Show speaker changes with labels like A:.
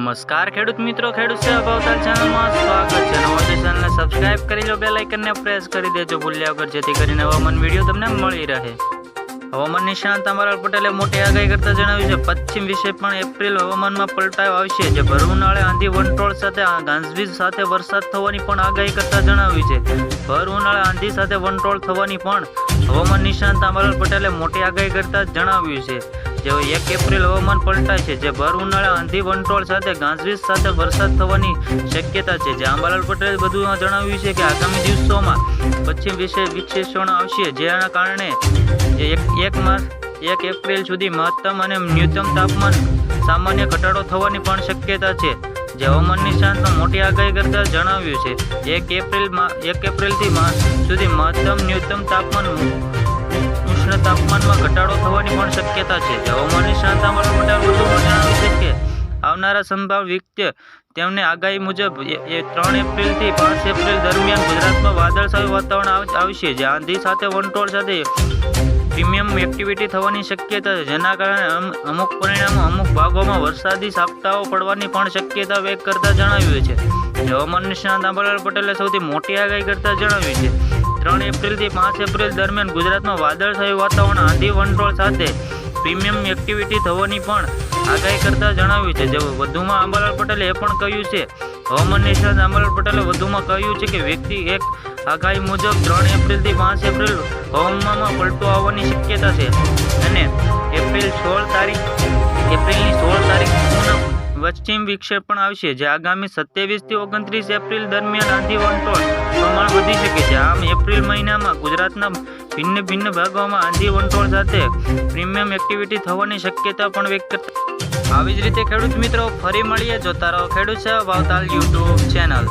A: નમસ્કાર ખેડૂત મિત્રો, ખેડૂત સેવા ભાવતાલ ચેનલમાં સ્વાગત છે। નવા ચેનલને સબસ્ક્રાઇબ કરી લો, બેલ આઇકનને પ્રેસ કરી દેજો ભૂલ્યા વગર, જેથી કરીને હવામાન વિડીયો તમને મળી રહે। હવામાન નિષ્ણાત અંબાલાલ પટેલે મોટી આગાહી કરતા જણાવ્યું છે, પશ્ચિમ વિશે પણ એપ્રિલ હવામાનમાં પલટાવ આવશે, જે ભર ઉનાળે આંધી વંટોળ સાથે ગાજવીજ સાથે વરસાદ થવાની પણ આગાહી કરતા જણાવ્યું છે। ભર ઉનાળે આંધી સાથે વંટોળ થવાની પણ હવામાન નિષ્ણાત અંબાલાલ પટેલે મોટી આગાહી કરતા જણાવ્યું છે। જે 1 એપ્રિલ હવામાન પલટાય છે, જે ભર ઉનાળે આંધી વંટોળ સાથે ગાજવીજ સાથે વરસાદ થવાની શક્યતા છે। જે અંબાલાલ પટેલે બધું જણાવ્યું છે કે આગામી દિવસોમાં પશ્ચિમ વિક્ષેપણ આવશે, જેના કારણે 1 એપ્રિલ સુધી મહત્તમ અને ન્યૂનતમ તાપમાન સામાન્ય ઘટાડો થવાની પણ શક્યતા છે। જે હવામાન નિષ્ણાત મોટી આગાહી કરતા જણાવ્યું છે, 1 એપ્રિલથી સુધી મહત્તમ ન્યૂનતમ તાપમાનમાં ઘટાડો થવાની પણ શક્યતા છે। જે હવામાન નિષ્ણાત અંબાલાલ પટેલે વધુમાં જણાવ્યું છે કે આવનારા સંભાવિત વ્યક્તિ તેમની આગાહી મુજબ 3 એપ્રિલથી 5 એપ્રિલ દરમિયાન ગુજરાતમાં વાદળછાયું વાતાવરણ આવશે, જે આંધી સાથે વંટોળ સાથે પ્રીમિયમ એક્ટિવિટી થવાની શક્યતા છે, જેના કારણે અમુક ભાગોમાં વરસાદી ઝાપટાઓ પડવાની પણ શક્યતા વ્યક્ત કરતા જણાવ્યું છે। હવામાન નિષ્ણાત અંબાલાલ પટેલે સૌથી મોટી આગાહી કરતા જણાવ્યું છે, 3 એપ્રિલથી 5 એપ્રિલ દરમિયાન ગુજરાતમાં વાદળછાયું વાતાવરણ આંધી વંટોળ સાથે પ્રીમિયમ એક્ટિવિટી થવાની પણ આગાહી કરતા જણાવ્યું છે। જે વધુમાં અંબાલાલ પટેલે એ પણ કહ્યું છે, હવામાન નિષ્ણાત અંબાલાલ પટેલે વધુમાં કહ્યું છે કે વ્યક્તિ એક આગાહી મુજબ 3 એપ્રિલથી 5 એપ્રિલ હવામાનમાં પલટો આવવાની શક્યતા છે, અને એપ્રિલની 16 તારીખ પશ્ચિમ વિક્ષેપણ આવશે, જે આગામી 27 થી 29 એપ્રિલ દરમિયાન આંધી વંટોળ પ્રમાણ વધી શકે છે। આમ એપ્રિલ મહિનામાં ગુજરાતના ભિન્ન ભાગોમાં આંધી વંટોળ સાથે પ્રીમિયમ એક્ટિવિટી થવાની શક્યતા પણ વ્યક્ત કરતા। આવી જ રીતે ખેડૂત મિત્રો ફરી મળીએ, જોતા રહો ખેડૂત સેવા ભાવતાલ યુટ્યુબ ચેનલ।